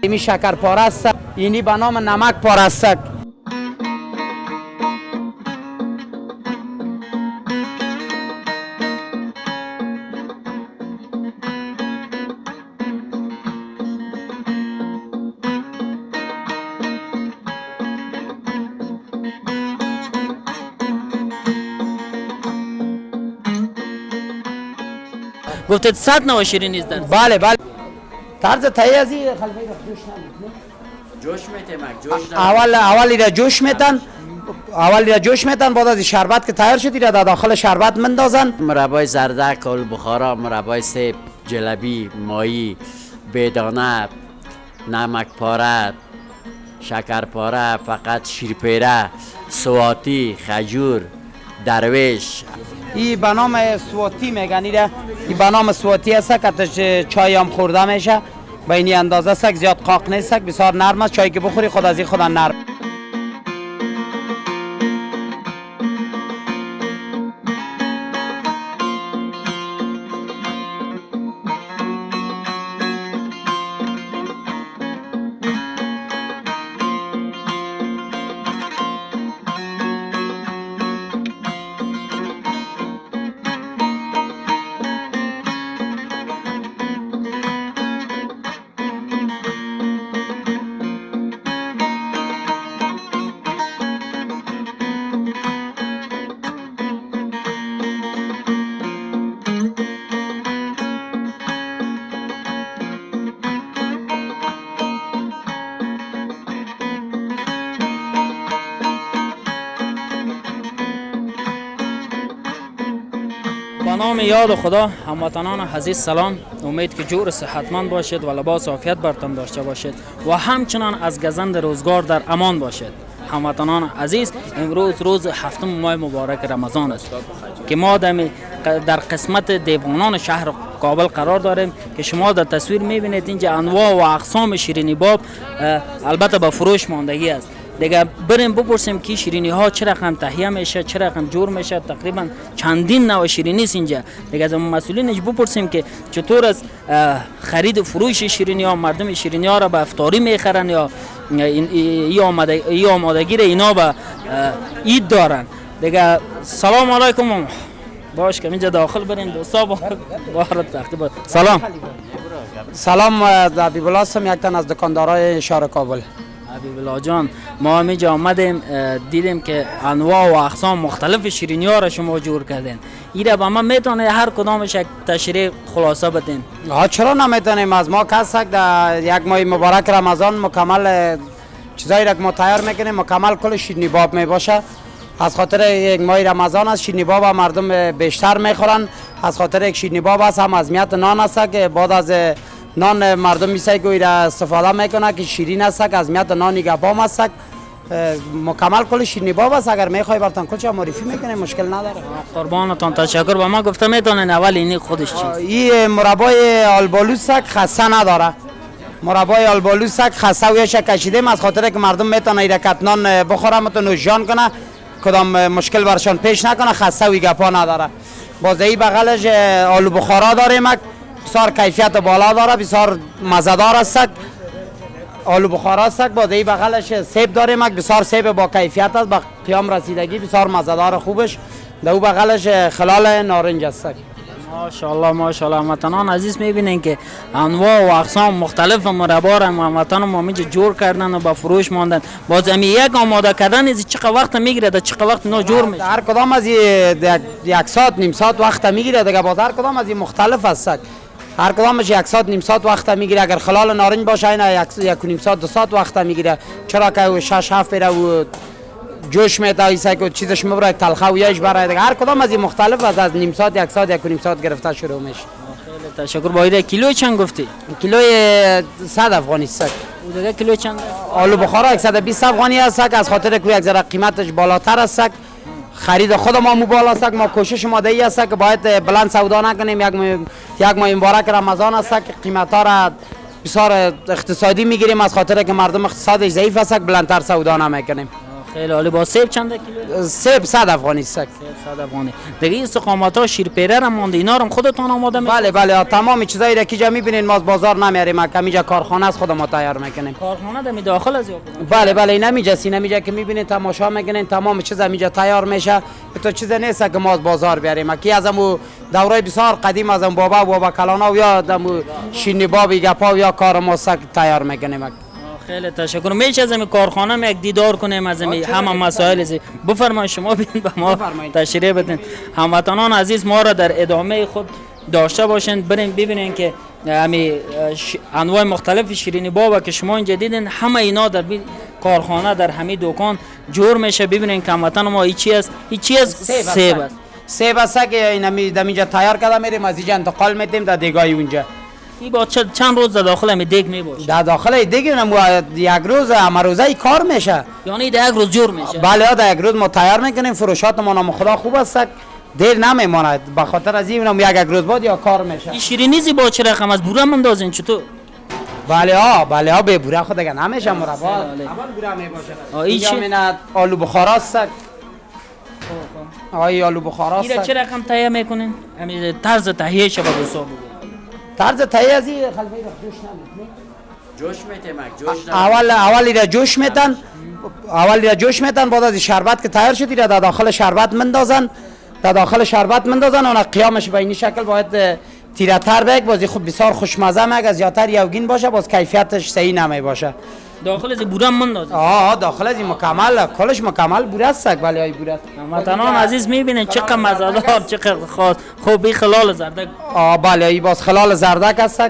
اینی شکر پاره است، اینی به نام نمک پاره است. گفتید 100 نوع شیرینی است در بله بله. طرز تهیه از این خلفه جوش نمیده. جوش میتیم جوش اولی را جوش میتن، بعد از شربت که تیار شد در داخل شربت مندازن. مربای زردک، آلو بخارا، مربای سیب، جلبی، ماهی، بدانه، نمک پاره، شکر پاره، فقط شیرپیره، سواتی، خجور، درویش. این به نام سواتی میگن. این به نام سواتی است که چای هم خورده میشه. به این اندازه است، زیاد قاق نیست، بسیار نرم است. چایی که بخوری خود از این خود نرم. به نام یاد خدا، هموطنان عزیز سلام. امید که جور صحتمند باشید و لباس عافیت برتن داشته باشید و همچنان از گزند روزگار در امان باشید. هموطنان عزیز، امروز روز هفتم ماه مبارک رمضان است که ما در قسمت دیوانان شهر کابل قرار داریم که شما در تصویر میبینید اینجا انواع و اقسام شیرینی باب البته به فروش ماندگی است. دیگه بریم بپرسیم که شیرینی ها چه رقم تهیه میشه، چه رقم جور میشه. تقریبا چندین نوع شیرینی است اینجا. دیگه از مسئولینش بپرسیم که چطور از خرید و فروش شیرینی ها، مردم شیرینی ها را به افطاری میخرن یا ای آمادگی را اینا به عید دارن. دیگه سلام علیکم. باش که اینجا داخل برین دوستا بار تقریبا. سلام حبیب الله هستم، یک تن از دکاندارای شهر کابل. حبیب الله جان، ما همینجا آمدیم دیدیم که انواع و اقسام مختلف شیرینی ها را شما جور کردین. ایره با ما میتونه هر کدامش یک تشریح خلاصه بدین؟ چرا نمیتونیم؟ از ما کسک در یک ماه مبارک رمضان مکمل چیزایی را که ما تیار میکنیم مکمل کل شیرینی باب میباشه. از خاطر یک ماه رمضان است شیرینی باب مردم بیشتر میخورن. از خاطر یک شیرینی باب است هم از میت نان است که بعد از نان مردم میسه که ایره استفاده میکنه که شیرین است که از میت نانی گپام است. مکمل کل شیرینی باب است. اگر میخوای براتون کلش معرفی میکنیم مشکل نداره. قربانتون تشکر. با ما گفته میتونین اول اینی خودش چیست؟ این مربای آلبالو است خسته نداره. مربای آلبالو است خسته ویش کشیدیم از خاطر که مردم میتونه ایره کتنان بخوره متون نوشجان کنه، کدام مشکل برشان پیش نکنه، خسته وی گپا نداره. باز این بغلش آلو بخارا داریم، بسیار کیفیت بالا داره، بسیار مزه‌دار است. آلو بخارا است. باز این بغلش سیب داریم، بسیار سیب با کیفیت است، با قیام رسیدگی بسیار مزه‌دار خوبش. در او بغلش خلال نارنج است. ماشاءالله ماشاءالله. هموطنان عزیز میبینین که انواع و اقسام مختلف مربا را هموطنان ما اینجا جور کردن و با فروش ماندن. باز امی یک آماده کردن از چقدر وقت میگیره؟ در چقدر وقت اینا جور میشه؟ هر کدام از یک ساعت نیم ساعت وقت میگیره. دیگه باز هر کدام از این مختلف است. هر کدامش یک ساعت نیم ساعت وقت میگیره. اگر خلال نارنج باشه اینا یک و نیم ساعت دو ساعت وقت میگیره. چرا که 6 7 بره و جوش میتا ایسا که چیزش میبره تلخه و یش برای دیگه. هر کدام از این مختلف است. از نیم ساعت یک ساعت یک و نیم ساعت گرفته شروع میشه. خیلی تشکر. با ایده کیلو چند گفتی؟ کیلوی 100 افغانی است. دیگه کیلو چند؟ آلو بخارا 120 افغانی است. از خاطر که یک ذره قیمتش بالاتر است. خرید خود ما بالا است. ما کوشش ما دی است که باید بلند سودا نکنیم. یک ماه مبارک رمضان است که قیمت ها را بسیار اقتصادی میگیریم از خاطر که مردم اقتصادش ضعیف است. بلندتر سودا نمیکنیم. خیلی عالی. با سیب چند کیلو؟ سیب 100 افغانی سگ. 100 افغانی. دیگه این استقامت ها شیرپیره را مونده، اینا رو خودتون آماده می‌کنید؟ بله تمام چیزایی را که اینجا می‌بینین ما از بازار نمیاریم، اینجا کارخانه است خودمون تیار میکنیم. کارخانه در داخل از یا بیرون؟ بله این اینجا که می‌بینین تماشا میکنین تمام چیز اینجا تیار میشه. تو چیز نیست که ما از بازار بیاریم. کی از امو دوره بسیار قدیم از ام بابا کلانا یا دمو شینی بابی گپا یا کار ما سگ تیار میکنیم. خیلی تشکر. میشه از این کارخانه یک دیدار کنیم از این همه مسائل زی بفرمایید شما ببین به ما تشریح بدین. هموطنان عزیز ما را در ادامه خود داشته باشین، برین ببینین که همین انواع مختلف شیرینی بابا که شما اینجا دیدین همه اینا در کارخانه در همین دکان جور میشه. ببینین که هموطن ما هیچی از سیب است. سیب است که اینجا تیار کرده میریم از اینجا انتقال میدیم در دیگای اونجا. این با چند روز در داخل همین دیگ میباشه؟ در داخل دیگ یک روز روزه کار میشه. یعنی در یک روز جور میشه؟ بله در یک روز ما تیار میکنیم. فروشات ما نام خدا خوب است، دیر نمیماند، به خاطر از این یک روز بعد یا کار میشه. این شیرینی زی با چه رقم از بوره مندازین چطور؟ بله به بوره خود دیگه نمیشه مربا. اول بوره میباشه. اینجا میاد آلو بخارا است. آلو بخارا است. این چه رقم تهیه میکنین؟ همین طرز تهیهش به حساب بگو. طرز تهیه از این خلفی را جوش میتیم. اول جوش میتن بعد از شربت که تیار شد در داخل شربت مندازن. اون قیامش به این شکل باید تیره تر بگ بازی خود بسیار خوشمزه مگ زیادتر یوگین باشه، باز کیفیتش صحیح نمی باشه. داخل از بوره مندازن؟ داخل از مکمل کلش مکمل بوره است. بله ای بوره. هموطنان عزیز میبینن چقدر مزه‌دار، چقدر خوبی خلال زردک. بله ای باز خلال زردک است،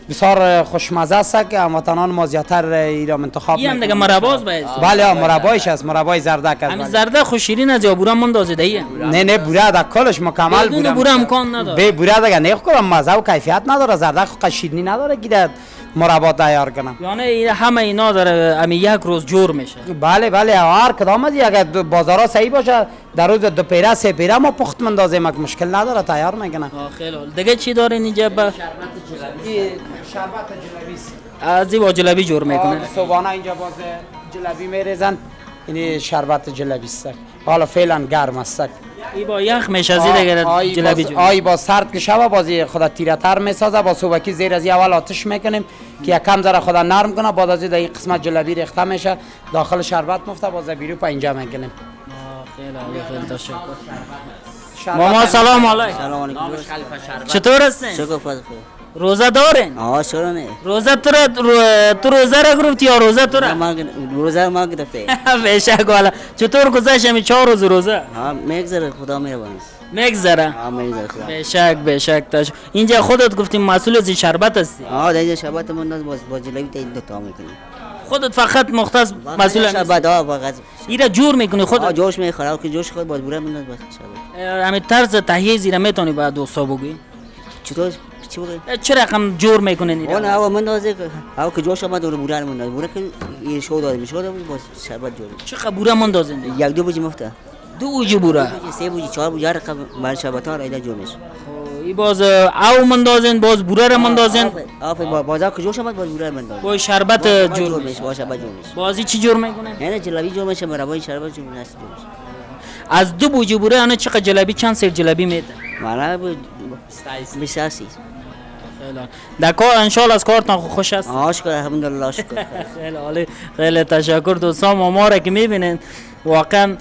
بسیار خوشمزه است که هموطنان ما زیادتر ایران انتخاب میکنن. این دیگه مرباست باید. بله مربایش است، مربای زردک است. همین زردک خوش شیرین از یا بوره مندازیده ایه؟ نه بوره در کلش مکمل بوره. بوره امکان نداره. به بوره دیگه نه کنم مزه و کیفیت نداره. زردک خود شیرینی نداره که مربا تیار کنم. یعنی همه اینا داره همین یک روز جور میشه. بله هر کدام از اگر بازارا صحیح باشه در روز دو پیره سه پیره ما پخت مندازیم، مشکل نداره تیار میکنه. خیلی دیگه چی دارین اینجا؟ شربت جلبی از این با جلبی جور میکنه. صبحانه اینجا باز جلبی میریزن. این شربت جلبی است. حالا فعلا گرم است. ای با یخ میشه از دیگه جلبی جور. با سرد که شبه بازی خدا تیره تر میسازه. با صبحکی زیر از اول آتش میکنیم که یکم ذره خدا نرم کنه. بعد از این قسمت جلبی ریخته میشه داخل شربت مفته باز بیرو پا اینجا میکنیم. خیلی تشکر. ماما سلام علیکم. سلام علیکم. چطور هستین؟ شکر فضل. روزه دارین؟ چرا نه؟ روزه تو روزه را گرفتی یا روزه تو را؟ روزه ما گرفته. بشک والا. چطور گذشت همین 4 روز روزه؟ میگذره خدا مهربان است. میگذره؟ میگذره خدا. بشک تاش. اینجا خودت گفتیم مسئول از شربت هستی؟ در اینجا شربت من با جلبی تا این دو تا میکنیم. خودت فقط مختص مسئول شربت فقط. ایرا جور میکنی خودت؟ جوش میخوره که جوش خود باز بوره مینداز باز شربت. همین طرز تهیه زیرا میتونی بعد دوستا بگی؟ چطور؟ چی بوده؟ چه رقم جور میکنین ایرا؟ اون هوا مندازه که جوش آمد دور بوره میندازه. بوره که این شو داره میشه باز شربت جور. چقدر بوره مندازین؟ یک دو بوجی مفته. 2 بوجی بوره؟ 3 بوجی 4 بوجی رقم بر شربت ها اینا جور میشه. ای باز او مندازین باز بوره را مندازین؟ باز که جوش آمد باز بوره میندازه. با شربت جور میشه. با شربت جور میشه. بازی چی جور میکنن؟ نه جلبی جور میشه مربای شربت جور میشه. از 2 بوجی بوره انا چقدر جلبی چند سر جلبی میده؟ مالا بیساسی. در کار انشالله از کارتان خوش است؟ شکر الحمدلله شکر. خیلی عالی. خیلی تشکر دوستان. ما را که میبینین واقعا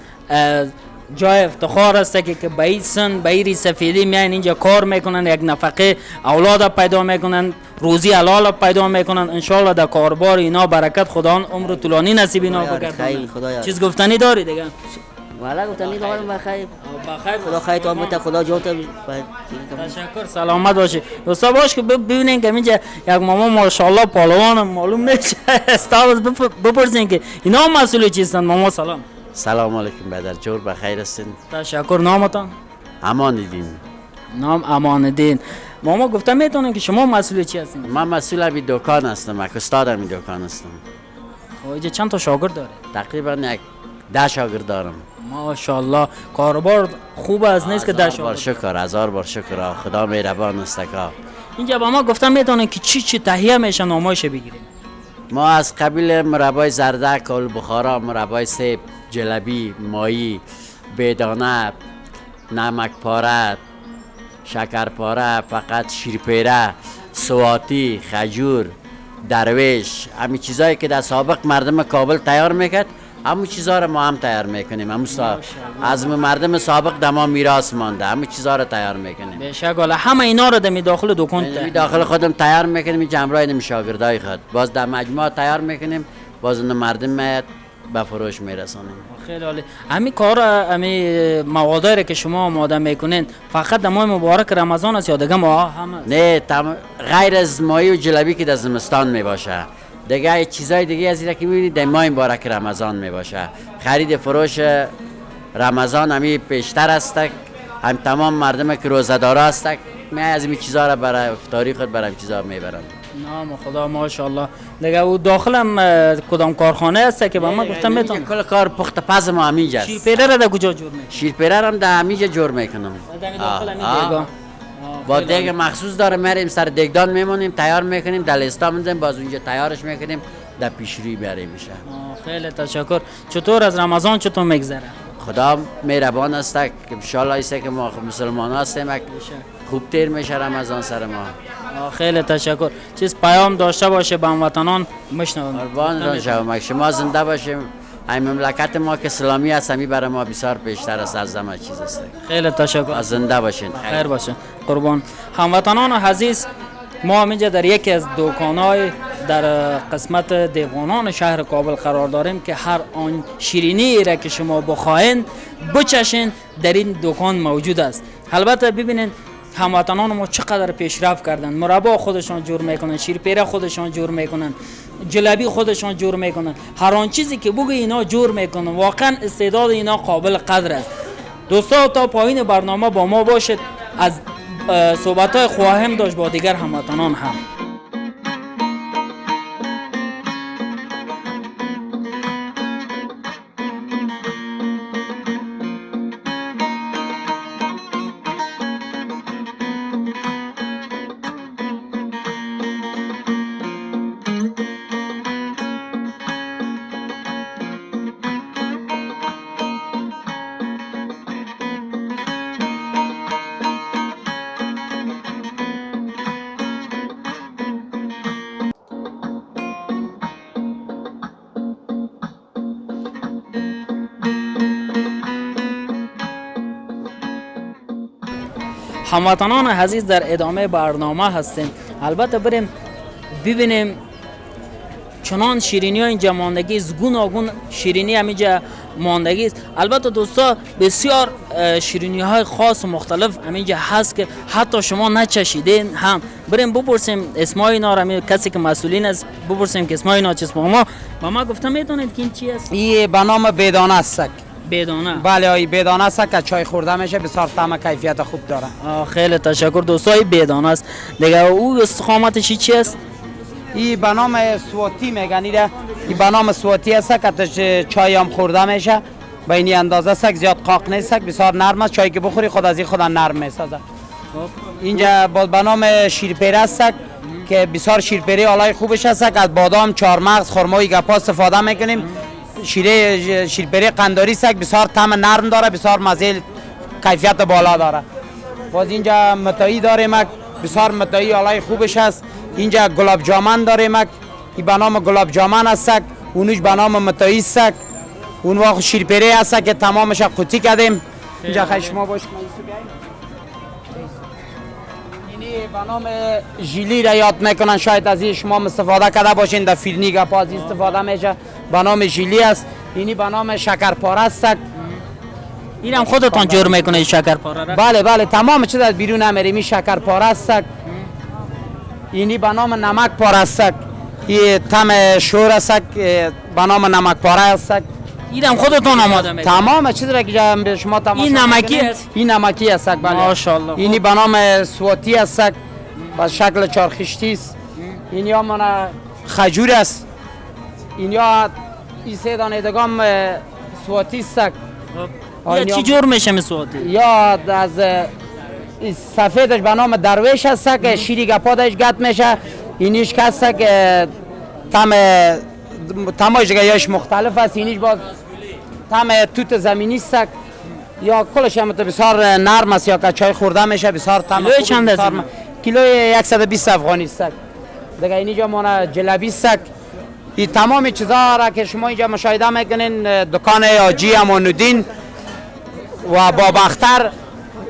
جای افتخار است که به این سن به این سفیدی میان اینجا کار میکنن، یک نفقه اولاد پیدا میکنن، روزی حلال پیدا میکنن. انشالله در کاربار اینا برکت خدا عمر طولانی نصیب اینا بگردونه. چیز گفتنی داری دیگه؟ والا گفتنی دارم بخیر. خدا خیر تو امت خدا جو تو. تشکر. سلامت باشی. دوستا باش که ببینین که اینجا یک ماما ماشاءالله پهلوان معلوم نمیشه. استاد بپرسین که اینا مسئول چیستن. ماما سلام. سلام علیکم بدر جور بخیر هستین. تشکر. نامتان؟ امان الدین. نام امان الدین. ماما گفتم میتونن که شما مسئول چی هستین؟ من مسئول همین دکان هستم. استاد همین دکان هستم. اینجا چند تا شاگرد داره؟ تقریبا 10 شاگرد دارم. ماشاءالله. کاربار خوب از نیست که 10 شاگرد؟ شکر 1000 بار شکر. خدا مهربان است. اینجا با ما گفتم میتونن که چی تهیه میشه نمایش بگیریم. ما از قبیل مربای زردک، آلو بخارا، مربای سیب، جلبی، مایی، بیدانه، نمک پاره، شکر پاره، فقط شیرپیره، سواتی، خجور، درویش، همین چیزایی که در سابق مردم کابل تیار میکرد همون چیزها رو ما هم تیار میکنیم. از مردم سابق در ما میراث مانده، همون چیزها رو تیار میکنیم. بهشک والا همه اینا رو دمی داخل دکان می داخل خودم تیار میکنیم، جمعرای نمی شاگردای خود باز در مجموعه تیار میکنیم، باز اون مردم میاد به فروش میرسانیم. خیلی عالی. همین کار همین موادی رو که شما آماده میکنین فقط در ماه مبارک رمضان است یا دیگه ماه هم است؟ نه غیر از ماهی و جلبی که در زمستان میباشه، دیگه چیزای دیگه از این که میبینید در ماه مبارک رمضان میباشه. خرید فروش رمضان همی پیشتر است، هم تمام مردم که روزه‌دار است می از این چیزا را برای افطاری خود برای چیزا میبرن. نام خدا ماشاءالله. دیگه او داخلم کدام کارخانه است که به ما گفتم میتونم کل کار پخت پز ما همینجا است. شیرپیره را در کجا جور میکنی؟ شیرپیره هم در همینجا جور میکنم. داخل همین دیگا با دیگ مخصوص داره، میریم سر دیگدان میمونیم، تیار میکنیم، در لیستا میذاریم، باز اونجا تیارش میکنیم، در پیشروی بریم میشه. خیلی تشکر. چطور از رمضان چطور میگذره؟ خدا مهربان است که ان شاء الله ایسه که ما مسلمان هستیم خوب تیر میشه رمضان سر ما. خیلی تشکر. چیز پیام داشته باشه به هموطنان مشنوم. قربان جان شما، شما زنده باشیم. این مملکت ما که اسلامی است، همی برای ما بسیار بیشتر است از همه چیز است. خیلی تشکر. از زنده باشین. خیر باشین. قربان. هموطنان عزیز، ما اینجا در یکی از دکان‌های در قسمت دیوانان شهر کابل قرار داریم که هر آن شیرینی را که شما بخواین بچشین در این دکان موجود است. البته ببینید هموطنان ما چقدر پیشرفت کردن، مربا خودشان جور میکنن، شیرپیره خودشان جور میکنن، جلبی خودشان جور میکنن، هر آن چیزی که بگی اینا جور میکنن. واقعا استعداد اینا قابل قدر است. دوستا تا پایین برنامه با ما باشید، از صحبت‌های خواهیم داشت با دیگر هموطنان هم. هموطنان عزیز در ادامه برنامه هستیم. البته بریم ببینیم چنان شیرینی ها اینجا ماندگی است، گوناگون شیرینی همینجا ماندگی است. البته دوستا بسیار شیرینی های خاص و مختلف همینجا هست که حتی شما نچشیدین هم. بریم بپرسیم اسمای اینا را، کسی که مسئولین است بپرسیم که اسمای اینا چیست. ما گفتم میدونید که این چی است؟ این به نام بیدانه است. بیدانه. بله این بیدانه است که چای خورده میشه، بسیار طعم کیفیت خوب داره. خیلی تشکر دوستای. بیدانه است. دیگه او استخامتش چی است؟ این به نام سواتی میگن. این به نام سواتی است که چای هم خورده میشه، به این اندازه است، زیاد قاق نیست، بسیار نرم است. چای که بخوری خود از این خود نرم میسازه. اینجا به نام شیرپیره است که بسیار شیرپیره الای خوبش است که از بادام، چهارمغز، خرمای گپا استفاده میکنیم. شیرپیره قنداری است، بسیار طعم نرم داره، بسیار مزه، کیفیت بالا داره. باز اینجا متایی داریم، بسیار متایی الای خوبش است. اینجا گلاب جامن داریم، این به نام گلاب جامن است، اونش به نام متایی است. اون واقع شیرپیره است که تمامش قوطی کردیم. اینجا خشما باش اینی به نام ژیلی را یاد میکنن، شاید از این شما استفاده کرده باشین، در فیرنی گپا از استفاده میشه. به نام ژیلی است. اینی به نام شکرپاره است. اینم خودتان جور میکنه شکرپاره را؟ بله بله، تمام چیز از بیرون نمیریم. این شکرپاره است. اینی به نام نمک پاره است. این طعم شور است، به نام نمک پاره است. اینم خودتون آماده میکنید؟ تمام چیز را که شما تماشا این نمکی است؟ این نمکی است. بله ماشاءالله. اینی به نام سواتی است، با شکل چارخشتی است. اینی هم من خجور است. اینیا این سه دانه دگام سواتی است. یا چی جور میشه مسواتی؟ یا از سفیدش به نام درویش است که شیری گپادش گت میشه. اینیش که است که تمایش دیگه یاش مختلف است. اینیش باز تم توت زمینی است یا کلش هم بسیار نرم است یا که چای خورده میشه بسیار تم. کیلوی چند است؟ کیلوی 120 افغانی است. دیگه اینجا ما جلبی است. این تمام چیزا را که شما اینجا مشاهده میکنین دکان حاجی امان‌الدین و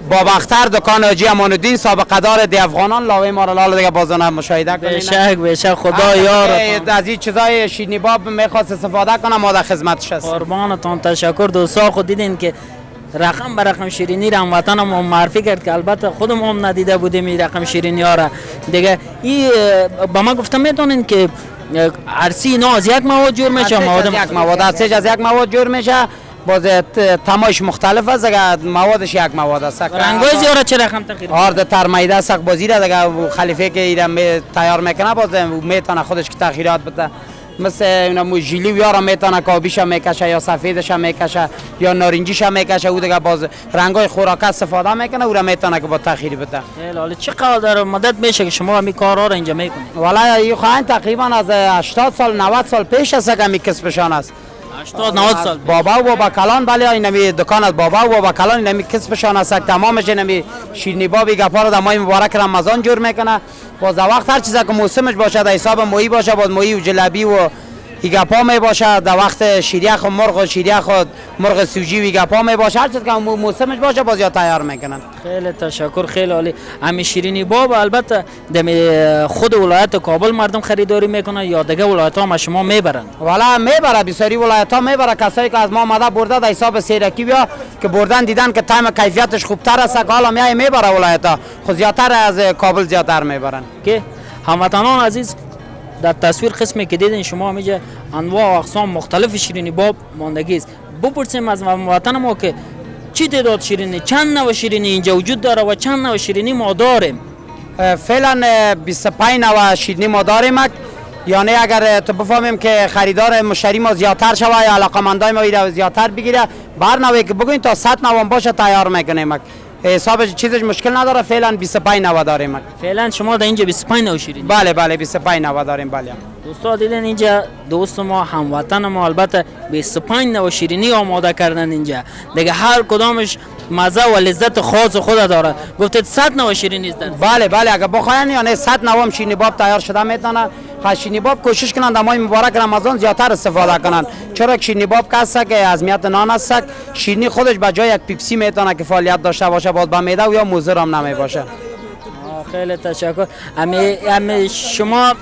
بابختر دکان حاجی امان‌الدین سابقه دار دی افغانان لاوی ما را دیگه بازونه مشاهده کنین. بشک خدا یارتان. از این چیزای شیرینی باب میخواست استفاده کنم ما در خدمتش هست. قربانتان تشکر. دوستا خود دیدین که رقم به رقم شیرینی را هموطن ما معرفی کرد که البته خودم هم ندیده بودیم این رقم شیرینی ها را دیگه. این با ما گفتم میتونین که عرسی اینا از یک مواد جور میشه؟ مواد از یک مواد جور میشه. باز تمایش مختلف است دیگه موادش یک مواد است. رنگای زیاره چه رقم تقریبا؟ آرد ترمیده است بازی را دیگه خلیفه که ایران تیار میکنه باز میتونه خودش که تغییرات بده. مثل اینا ژیلی یارا میتونه کابیش میکشه یا سفیدش میکشه یا نارنجیش میکشه. او دیگه باز رنگای خوراک استفاده میکنه او را میتونه که با تغییر بده. خیلی چقدر مدت میشه که شما همین کارا رو اینجا میکنید؟ والا این خواهن تقریبا از 80 سال 90 سال پیش است که می کسبشان است. 80 90 سال بابا و بابا کلان بله اینمی دکان از بابا و بابا کلان اینمی کسبشان است. تمامش اینمی شیرینی بابی گپا رو در ماه مبارک رمضان جور میکنه. باز وقت هر چیزی که موسمش باشه در حساب مویی باشه باز مویی و جلبی و ایگپا می باشه. در وقت شیریخ و مرغ و شیریخ و مرغ سوجی و ایگپا می باشه. هر چیز که موسمش باشه باز یا تیار میکنن. خیلی تشکر. خیلی عالی. همین شیرینی باب البته در خود ولایت کابل مردم خریداری میکنن یا دیگه ولایت ها ما شما میبرن؟ والا میبره بسیاری ولایت ها میبره. کسایی که از ما آمده برده در حساب سیرکی بیا که بردن دیدن که تایم کیفیتش خوبتر است که حالا میای میبره ولایت ها. خود زیادتر از کابل زیادتر میبرن. که هموطنان عزیز در تصویر قسمی که دیدین شما میگه انواع و اقسام مختلف شیرینی باب ماندگی است. بپرسیم از وطن ما که چی تعداد شیرینی چند نوع شیرینی اینجا وجود داره و چند نوع شیرینی ما داریم؟ فعلا 25 نوع شیرینی ما داریم. یعنی اگر تو بفهمیم که خریدار مشتری ما زیادتر شوه یا علاقمندای ما ایره زیادتر بگیره بر نوعی که بگوین تا 100 نوع باشه تیار میکنیم. حساب چیزش مشکل نداره. فعلا 25 نوع داریم. فعلا شما در اینجا 25 نوع شیرینی؟ بله 25 نوع داریم. بله دوستا دیدن اینجا دوست ما هموطن ما البته 25 نوع شیرینی آماده کردن اینجا دیگه. هر کدامش مزه و لذت خاص خود داره. گفتید 100 نوع شیرینی است؟ بله اگر بخواین یعنی 100 نوع هم شیرینی باب تیار شده میتونه. شیرینی باب کوشش کنن در ماه مبارک رمضان زیادتر استفاده کنن. چرا که شیرینی باب کسا که از میت نان است. شیرینی خودش به جای یک پیپسی میتونه که فعالیت داشته باشه باز به معده و یا مضر هم نمی باشه. خیلی تشکر. امی شما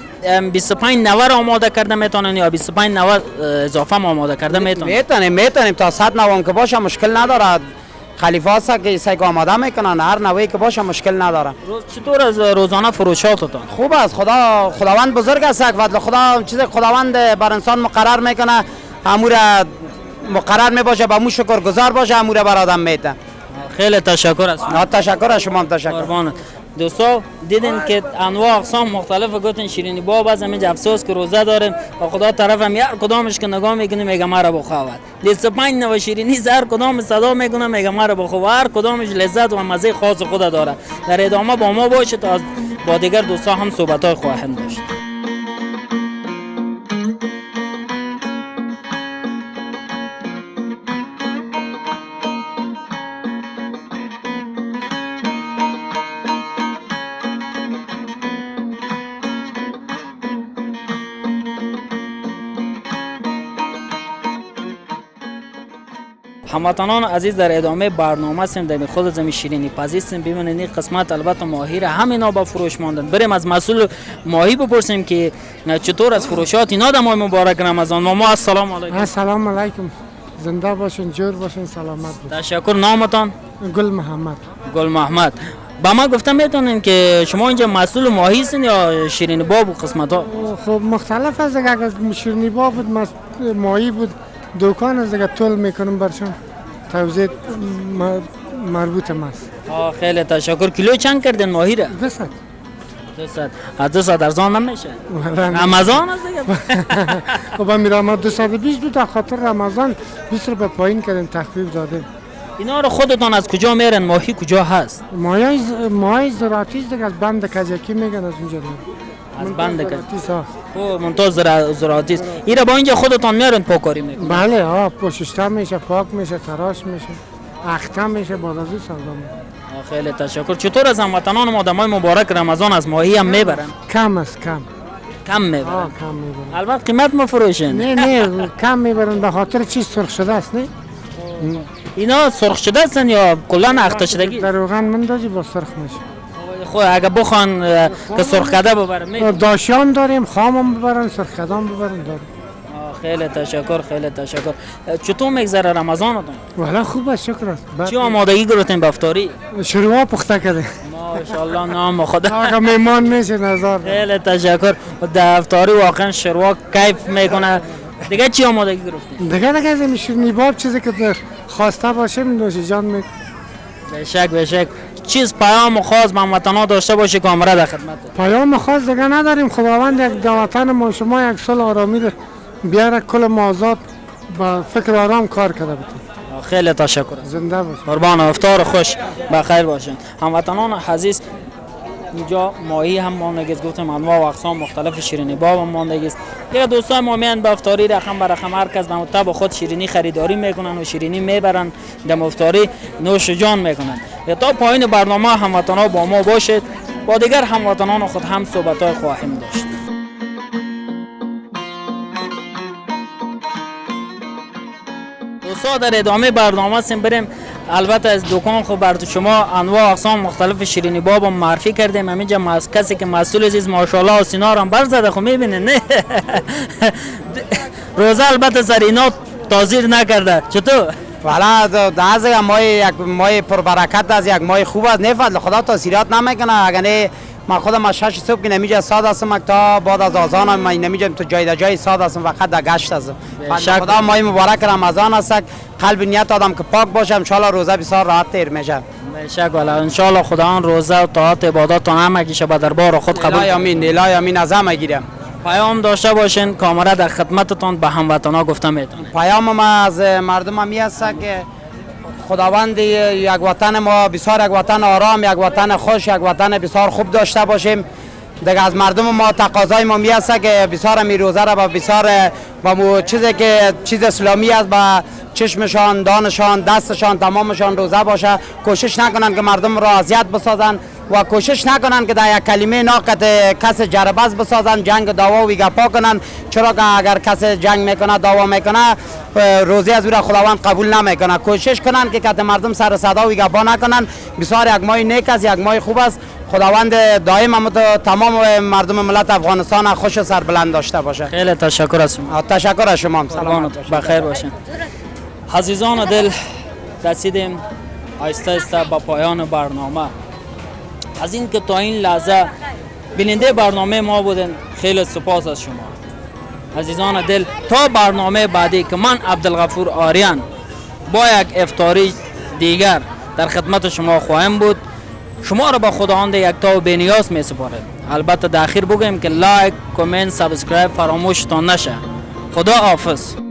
25 نوع آماده کرده میتونن یا 25 نوع اضافه آماده کرده میتونیم تا 100 نوع که باشه مشکل نداره. خلیفه هست که سایک آماده میکنن هر نوعی که باشه مشکل نداره. چطور از روزانه فروشاتتون؟ خوب است. خداوند بزرگ است. فضل خدا چیز خداوند بر انسان مقرر میکنه امور مقرر میباشه با مو شکر گزار باشه امور بر آدم میده. خیلی تشکر از شما. تشکر از شما. تشکر. دوستو دیدین که انواع اقسام مختلف گفتن شیرینی باب از همینجا افسوس که روزه داریم و خدا طرف هم هر کدامش که نگاه میکنه میگه مرا بخواد. 25 نوع شیرینی هر کدام صدا میکنه میگه مرا بخواد. هر کدامش لذت و مزه خاص خود داره. در ادامه با ما باشید تا با دیگر دوستا هم صحبت‌های خواهیم داشت. هموطنان عزیز در ادامه برنامه هستیم در خود زمین شیرینی پزیستیم. ببینید این قسمت البته ماهی را همینا با فروش ماندن. بریم از مسئول ماهی بپرسیم که چطور از فروشات اینا در ماه مبارک رمضان. ماما السلام علیکم. السلام علیکم. زنده باشین جور باشین سلامت باشین. تشکر. نامتان؟ گل محمد. گل محمد. با ما گفتم میتونین که شما اینجا مسئول ماهی هستین یا شیرینی باب و قسمت ها؟ خب مختلف است. اگر شیرینی باب بود ماهی بود دکان از دیگه تول میکنم برشان توزیع مربوط است. خیلی تشکر. کیلو چند کردین ماهی را؟ 200. 200 ارزان نمیشه؟ رمضان است دیگه. خب میرم 220 بود خاطر رمضان 20 روپیه پایین کردیم تخفیف دادیم. اینا رو خودتون از کجا میرن؟ ماهی کجا هست؟ ماهی زراعتی است دیگه از بند کجکی میگن از اونجا. از بند که زراعتی خب منتظر زراعتی است. اینا با اینجا خودتان میارین پاکاری میکنین؟ بله پوششته میشه، پاک میشه، تراش میشه، اخته میشه، بعد از او سودا میشه. خیلی تشکر. چطور از هموطنان ما دمای مبارک رمضان از ماهی هم میبرن؟ کم است، کم کم میبرن. کم میبرن. البته قیمت مفروشن. نه کم میبرن به خاطر چیز سرخ شده است. نه اینا سرخ شده هستن یا کلا اخته شدگی؟ در روغن مندازی با سرخ میشه. خب اگه بخوان که سرخ کده ببرن می‌تونن؟ داشیان داریم، خامم ببرن، سرخ کدام ببرن داریم. خیلی تشکر، خیلی تشکر. چطور میگذره رمضانتون؟ والا خوب است، شکر است. چی آمادگی گرفتین به افطاری؟ شروع پخته کرده. ماشاءالله نام خدا. آقا میمان میشه نظر. خیلی تشکر. در افطاری واقعا شروع کیف میکنه. دیگه چی آمادگی گرفتین؟ دیگه از این شیرینی باب چیزی که خواسته باشه نوش جان می. بشک چیز پیام خاص به هموطنان داشته باشه کامرا در خدمت. پیام خاص دیگه نداریم. خداوند یک وطن ما شما یک سال آرامی ده بیاره، کل مازاد با فکر آرام کار کرده بود. خیلی تشکر. زنده باش. قربان، افطار خوش بخیر باشین. هموطنان عزیز اینجا ماهی هم ماندگی است، گفتم انواع و اقسام مختلف شیرینی باب هم ماندگی است. دیگه دوستان ما میان به افطاری رقم به رقم هر کس به مطابق خود شیرینی خریداری میکنن و شیرینی میبرن در افطاری نوش جان میکنن. تا پایین برنامه هموطنان با ما باشید، با دیگر هموطنان خود هم صحبت‌های خواهیم داشت. دوستان در ادامه برنامه سیم بریم. البته از دکان خود بر شما انواع اقسام مختلف شیرینی باب هم معرفی کردیم. همینجا کسی که مسئول است ماشاءالله و سینار هم برزده. خب میبینید نه روزه البته سر اینا تاثیر نکرده. چطور؟ والا از یک ماه پربرکت است، یک ماه خوب است. نه فضل خدا تاثیرات نمیکنه. اگر نه من خودم از 6 صبح که نمیجا ساد هستم تا بعد از اذان من نمیجم تو جای ساد هستم فقط در گشت هستم. خدا ماه مبارک رمضان است. قلب نیت آدم که پاک باشه ان شاء الله روزه بسیار راحت تیر میشه. بشک والا ان شاء الله خدا ان روزه و طاعت عبادات همه گیشه به دربار خود قبول. الهی امین از همه گیرم. پیام داشته باشین کامرا در خدمتتون به هموطنا گفته میتونم. پیام ما از مردم می است که خداوند یک وطن ما بسیار یک وطن آرام، یک وطن خوش، یک وطن بسیار خوب داشته باشیم. دیگه از مردم ما تقاضای ما می است که بسیار می روزه را با بسیار با چیزی که چیز اسلامی است با چشمشان، دانشان، دستشان تمامشان روزه باشه. کوشش نکنن که مردم را اذیت بسازن و کوشش نکنن که در یک کلمه ناقت کس جربز بسازن، جنگ دعوا و گپا کنن. چرا که اگر کس جنگ میکنه دعوا میکنه روزی از او را خداوند قبول نمیکنه. کوشش کنن که کت مردم سر صدا و گپا نکنن. بسیار یک ماه نیک است، یک ماه خوب است. خداوند دائم تمام مردم ملت افغانستان خوش و سربلند داشته باشه. خیلی تشکر از شما. تشکر از شما. سلامت بخیر باشین. عزیزان دل رسیدیم آهسته آهسته به پایان برنامه. از این که تا این لحظه بیننده برنامه ما بودن خیلی سپاس از شما. عزیزان دل تا برنامه بعدی که من عبدالغفور آریان با یک افطاری دیگر در خدمت شما خواهم بود، شما را به خداوند یکتا و بی‌نیاز می سپارم. البته در اخیر بگویم که لایک، کامنت، سابسکرایب فراموشتان نشه. خدا حافظ.